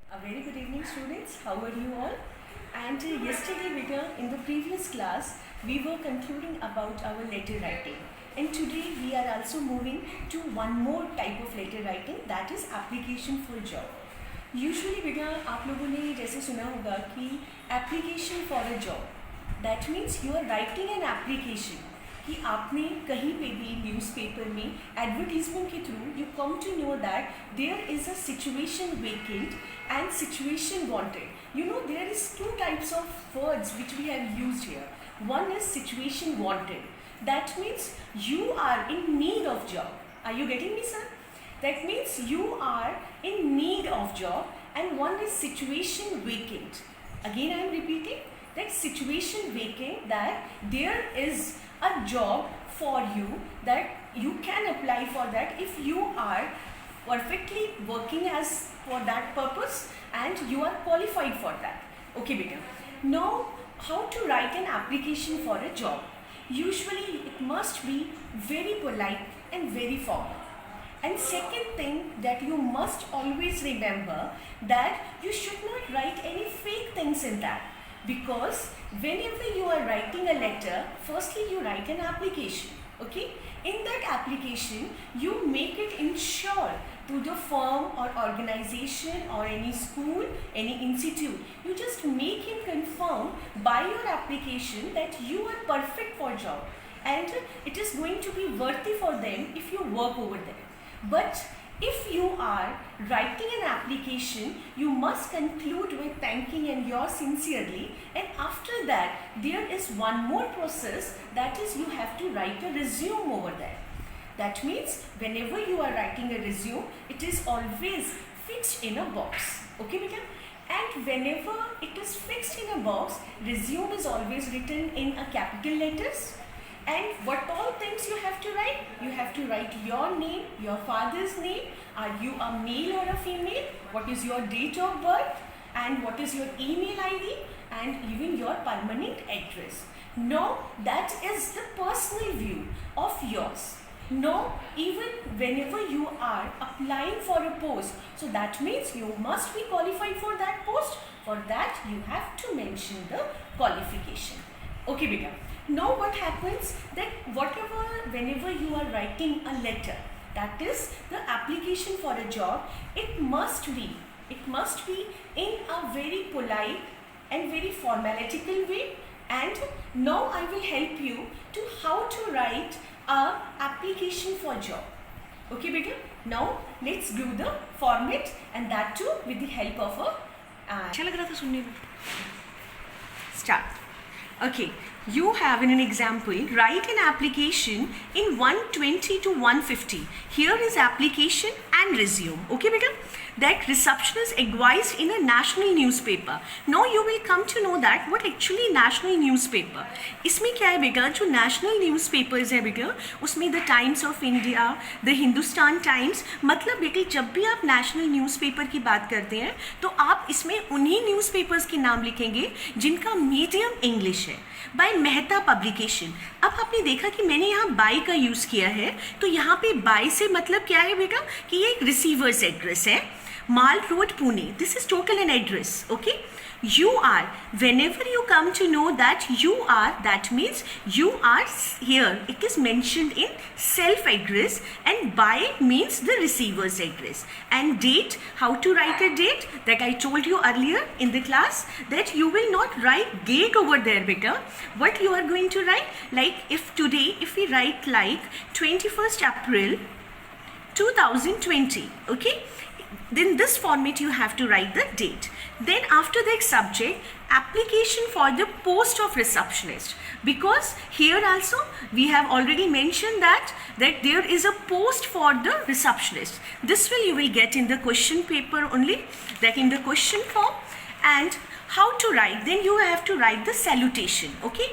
A very good evening, students. How are you all? And yesterday, in the previous class, we were concluding about our letter writing. And today, we are also moving to one more type of letter writing, that is application for job. Usually, आप लोगों ने जैसे सुना होगा कि application for a job. That means you are writing an application. कि आपने कहीं पे भी न्यूज़पेपर में एडवर्टीजमेंट के through you come to know that there is a situation vacant and situation wanted. You know there is two types of words which we have used here. One is situation wanted. That means you are in need of job. Are you getting me sir? That means you are in need of job, and one is situation vacant. Again I am repeating that situation vacant, that there is a job for you, that you can apply for that if you are perfectly working as for that purpose and you are qualified for that. Okay beta. Now how to write an application for a job? Usually it must be very polite and very formal. And second thing that you must always remember, that you should not write any fake things in that, because whenever you are writing a letter, firstly you write an application. Okay, in that application you make it ensure to the firm or organization or any school, any institute, you just make him confirm by your application that you are perfect for job and it is going to be worthy for them if you work over there. But if you are writing an application, you must conclude with thanking and yours sincerely, and after that there is one more process, that is you have to write a resume over there. That means whenever you are writing a resume, it is always fixed in a box. Okay beta? And whenever it is fixed in a box, resume is always written in a capital letters. And what all things you have to write? You have to write your name, your father's name, are you a male or a female, what is your date of birth, and what is your email ID, and even your permanent address. Now that is the personal view of yours. Now even whenever you are applying for a post, so that means you must be qualified for that post. For that you have to mention the qualification. Okay beta. Now what happens, that whenever you are writing a letter, that is the application for a job, it must be in a very polite and very formalistical way. And now I will help you to how to write a application for job. Okay beta. Now let's do the format, and that too with the help of a अच्छा लग रहा था सुनने में. Start. Okay, you have in an example, write an application in 120 to 150. Here is application and resume. Okay beta? That receptionist advised in a national newspaper. Now you will come to know that what actually national newspaper. इसमें क्या है बेटा, जो national newspapers है बेटा, उसमें the Times of India, the Hindustan Times, मतलब बेटा जब भी आप national newspaper की बात करते हैं तो आप इसमें उन्हीं newspapers के नाम लिखेंगे जिनका medium English है. By Mehta publication. अब आपने देखा कि मैंने यहाँ बाय का यूज़ किया है, तो यहाँ पे बाय से मतलब क्या है बेटा, कि ये एक रिसीवर्स एड्रेस है, mall road Pune. This is total an address. Okay, you are, whenever you come to know that you are, that means you are here, it is mentioned in self address, and by means the receiver's address. And date, how to write a date, that I told you earlier in the class, that you will not write date over there beta. What you are going to write, like if today, if we write like 21st April 2020, okay, then this format you have to write the date. Then after that subject, application for the post of receptionist, because here also we have already mentioned that there is a post for the receptionist. This you will get in the question paper only, that in the question form. And how to write, then you have to write the salutation. Okay,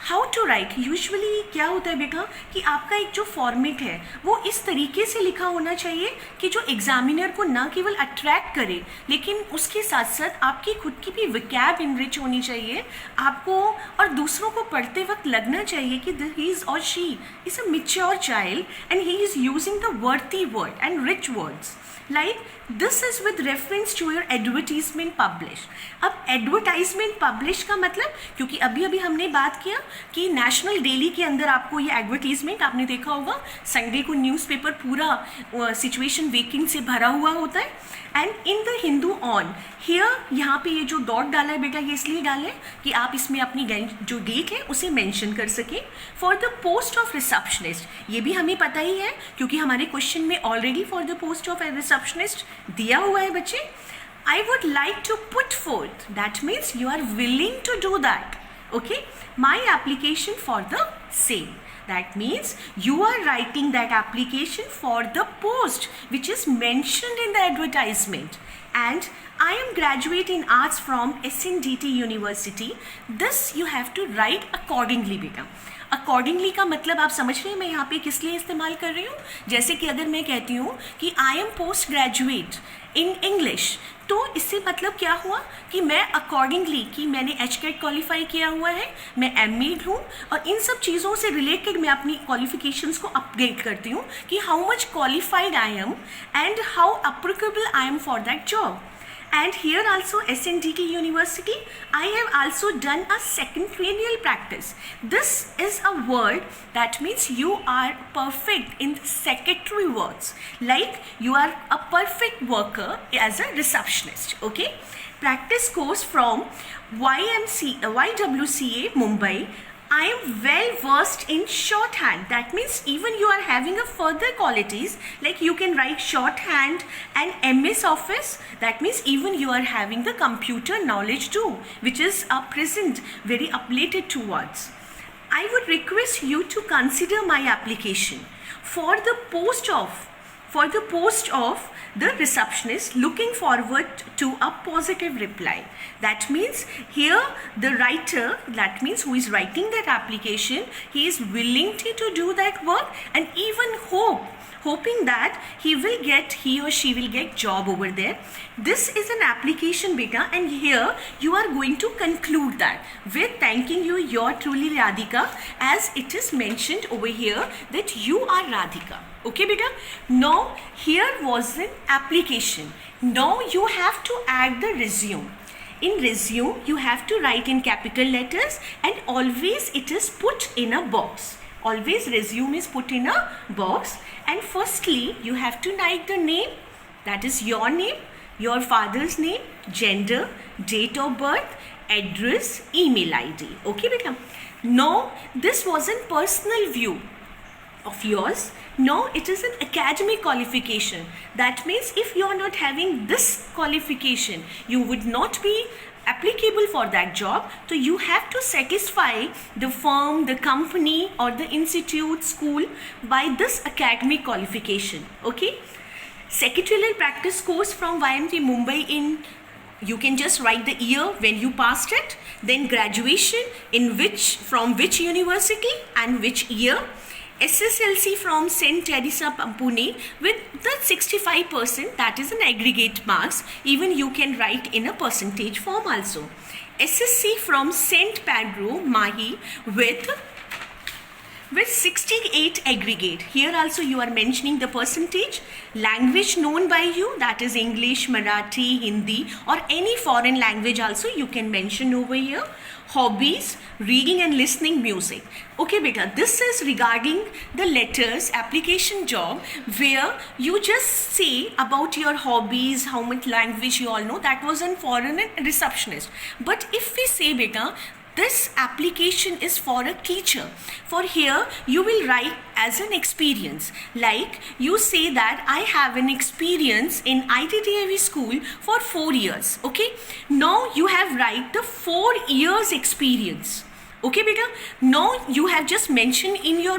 how to write, usually क्या होता है बेटा कि आपका एक जो format है वो इस तरीके से लिखा होना चाहिए कि जो एग्जामिनर को ना केवल अट्रैक्ट करे लेकिन उसके साथ साथ आपकी खुद की भी विकैब इनरिच होनी चाहिए आपको, और दूसरों को पढ़ते वक्त लगना चाहिए कि ही इज और she is a mature child and he is using the wordy word and rich words like this is with reference to your advertisement publish. अब एडवर्टाइजमेंट पब्लिश का मतलब, क्योंकि अभी अभी हमने बात किया कि नेशनल डेली के अंदर आपको ये एडवर्टीजमेंट आपने देखा होगा, संडे को न्यूज़पेपर पूरा सिचुएशन वेकिंग से भरा हुआ होता है, and in the Hindu on here, यहाँ पे ये जो डॉट डाला है बेटा ये इसलिए डाला है कि आप इसमें अपनी जो डेट है उसे मेंशन कर सकें. For the post of receptionist, ये भी हमें पता ही है क्योंकि हमारे क्वेश्चन में already for the post of receptionist दिया हुआ है बच्चे. I would like to put forth, that means you are willing to do that, okay, my application for the same. That means you are writing that application for the post which is mentioned in the advertisement. And I am graduate in arts from SNDT University. This you have to write accordingly बेटा. Accordingly का मतलब आप समझ रहे हैं मैं यहाँ पे किस लिए इस्तेमाल कर रही हूँ. जैसे कि अगर मैं कहती हूँ कि I am post graduate in English, तो इससे मतलब क्या हुआ कि मैं अकॉर्डिंगली कि मैंने HCAT क्वालिफाई किया हुआ है, मैं MA हूँ, और इन सब चीज़ों से रिलेटेड मैं अपनी क्वालिफिकेशंस को अपग्रेड करती हूँ कि how much qualified I am and how applicable I am for that job. And here also SNDT University, I have also done a secretarial practice. This is a word that means you are perfect in the secretary words. Like you are a perfect worker as a receptionist. Okay. Practice course from YWCA Mumbai. I am well versed in shorthand. That means even you are having a further qualities like you can write shorthand and MS Office. That means even you are having the computer knowledge too, which is present very updated towards. I would request you to consider my application for the post of the receptionist. Looking forward to a positive reply. That means here the writer, that means who is writing that application, he is willing to do that work and even hoping that he or she will get job over there. This is an application beta, and here you are going to conclude that with thanking you, your truly Radhika, as it is mentioned over here that you are Radhika. Okay beta, now here was an application. Now you have to add the resume. In resume you have to write in capital letters and always it is put in a box. Always resume is put in a box, and firstly you have to write the name, that is your name, your father's name, gender, date of birth, address, email ID. Okay beta, now this was a personal view of yours. Now it is an academic qualification. That means if you are not having this qualification, you would not be applicable for that job. So you have to satisfy the firm, the company or the institute, school by this academic qualification. Okay. Secretarial practice course from YMT Mumbai in, you can just write the year when you passed it, then graduation from which university and which year. SSLC from St. Teresa Pune with the 65%, that is an aggregate marks. Even you can write in a percentage form also. SSC from St. Pedro Mahi with 68 aggregate. Here also you are mentioning the percentage. Language known by you, that is English, Marathi, Hindi or any foreign language also you can mention over here. Hobbies, reading and listening music. Okay beta, this is regarding the letters application job where you just say about your hobbies, how much language you all know. That was in foreign and receptionist. But if we say beta, this application is for a teacher. For here you will write as an experience. Like you say that I have an experience in ITTIV school for 4 years. Okay. Now you have write the 4 years experience. Okay beta, now you have just mentioned in your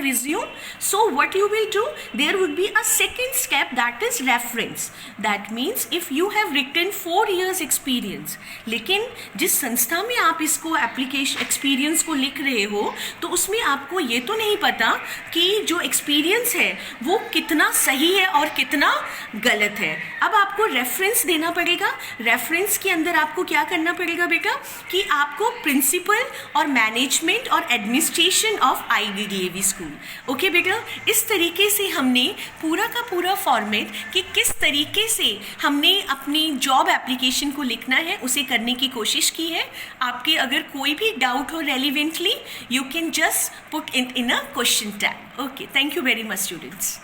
resume, so what you will do, there would be a second step, that is reference. That means if you have written 4 years experience, लेकिन जिस संस्था में आप इसको application experience को लिख रहे हो तो उसमें आपको ये तो नहीं पता कि जो एक्सपीरियंस है वो कितना सही है और कितना गलत है। अब आपको रेफरेंस देना पड़ेगा। रेफरेंस के अंदर आपको क्या करना पड़ेगा बेटा कि आपको प्रिंसिपल और मैनेजमेंट और administration of IDDAV school. Okay बेटा, इस तरीके से हमने पूरा का पूरा फॉर्मेट कि किस तरीके से हमने अपनी जॉब एप्लीकेशन को लिखना है उसे करने की कोशिश की है। आपके अगर कोई भी डाउट हो relevantly, you can just put in a question tag. Okay, thank you very much students.